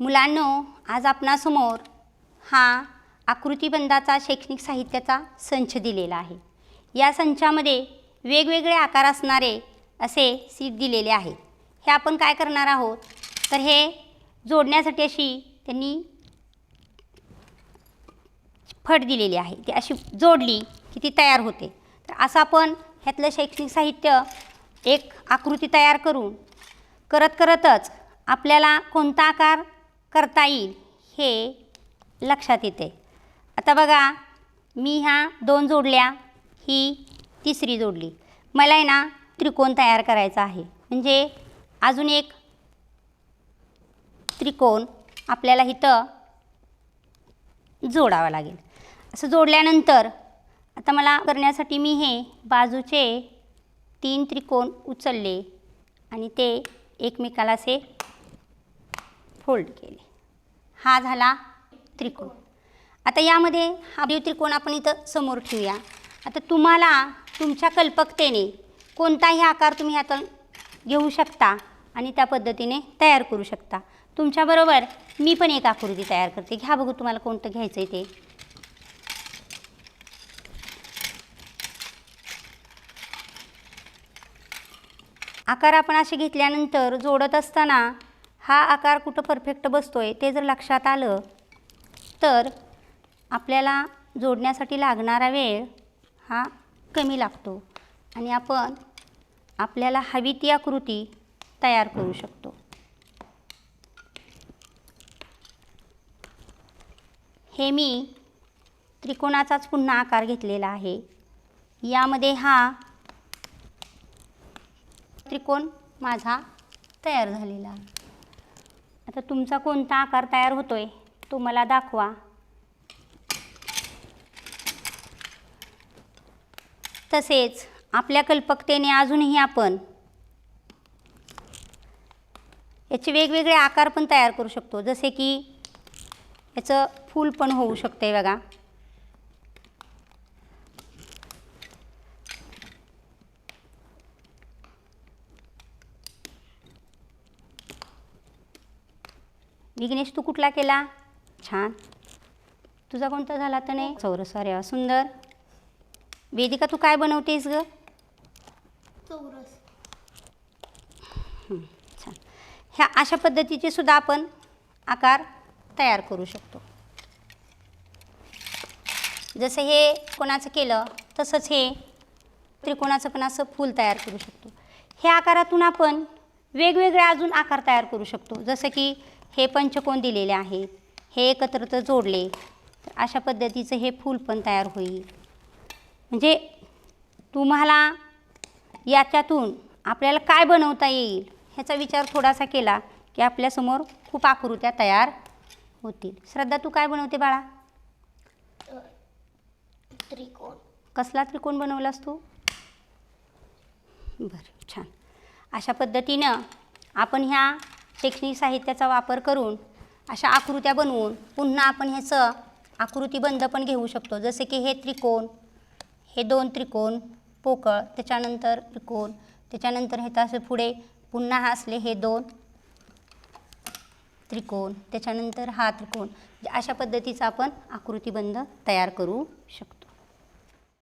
मुलांनो, आज आपणासमोर हा आकृतिबंधाचा शैक्षणिक साहित्याचा संच दिलेला आहे। या संचामध्ये वेगवेगळे आकार असणारे असे सीट दिलेले आहेत। हे आपण काय करणार आहोत तर हे जोडण्यासाठी अशी त्यांनी फट दिलेली आहे, ती अशी जोडली की ती तयार होते। तर असं आपण ह्यातलं शैक्षणिक साहित्य एक आकृती तयार करून करतच आपल्याला कोणता आकार करता येईल हे लक्षात येते। आता बघा, मी ह्या दोन जोडल्या, ही तिसरी जोडली। मला आहे ना त्रिकोण तयार करायचा आहे, म्हणजे अजून एक त्रिकोण आपल्याला इथं जोडावा लागेल। असं जोडल्यानंतर आता मला करण्यासाठी मी हे बाजूचे 3 त्रिकोण उचलले आणि ते एकमेकाला असे फोल्ड केले। हा झाला त्रिकोण। आता यामध्ये हा त्रिकोण आपण इथं समोर ठेवूया। आता तुम्हाला तुमच्या कल्पकतेने कोणताही आकार तुम्ही आता घेऊ शकता आणि त्या पद्धतीने तयार करू शकता। तुमच्याबरोबर मी पण एक आकृती तयार करते, घ्या बघू तुम्हाला कोणतं घ्यायचं आहे ते। आकार आपण असे घेतल्यानंतर जोडत असताना हा आकार कुठं परफेक्ट बसतोय ते जर लक्षात आलं तर आपल्याला जोडण्यासाठी लागणारा वेळ हा कमी लागतो आणि आपण आपल्याला हवी ती आकृती तयार करू शकतो। हे मी त्रिकोणाचाच पुन्हा आकार घेतलेला आहे। यामध्ये हा त्रिकोण माझा तयार झालेला आहे। आता तुमचा कोणता आकार तयार होतोय तो मला दाखवा। तसेच आपल्या कल्पकतेने अजूनही आपण याचे वेगवेगळे आकार पण तयार करू शकतो, जसे की याचं फूल पण होऊ शकते बघा। विघ्नेश, तू कुठला केला? छान। तुझा कोणता झाला तर नाही? चौरस। अरे वा, सुंदर। वेदिका, तू काय बनवतेस ग? चौरस। छान। ह्या अशा पद्धतीचे सुद्धा आपण आकार तयार करू शकतो। जसं हे कोणाचं केलं तसंच हे त्रिकोणाचं पण असं फूल तयार करू शकतो। हे आकारातून आपण वेगवेगळे अजून आकार तयार करू शकतो, जसं की हे पंचकोन दिलेले आहेत, हे एकत्र तर जोडले तर अशा पद्धतीचं हे फूल पण तयार होईल। म्हणजे तुम्हाला याच्यातून आपल्याला काय बनवता येईल ह्याचा विचार थोडासा केला की आपल्यासमोर खूप आकृत्या तयार होतील। श्रद्धा, तू काय बनवते बाळा? त्रिकोण। कसला त्रिकोण बनवलास तू? बरं, छान। अशा पद्धतीनं आपण ह्या शैक्षणिक साहित्याचा वापर करून अशा आकृत्या बनवून पुन्हा आपण ह्याचं आकृतिबंध पण घेऊ शकतो, जसे की हे त्रिकोण, हे 2 त्रिकोण पोकळ, त्याच्यानंतर त्रिकोण, त्याच्यानंतर हे तसे पुढे पुन्हा हा असले हे 2 त्रिकोण, त्याच्यानंतर हा त्रिकोण। अशा पद्धतीचा आपण आकृतिबंध तयार करू शकतो।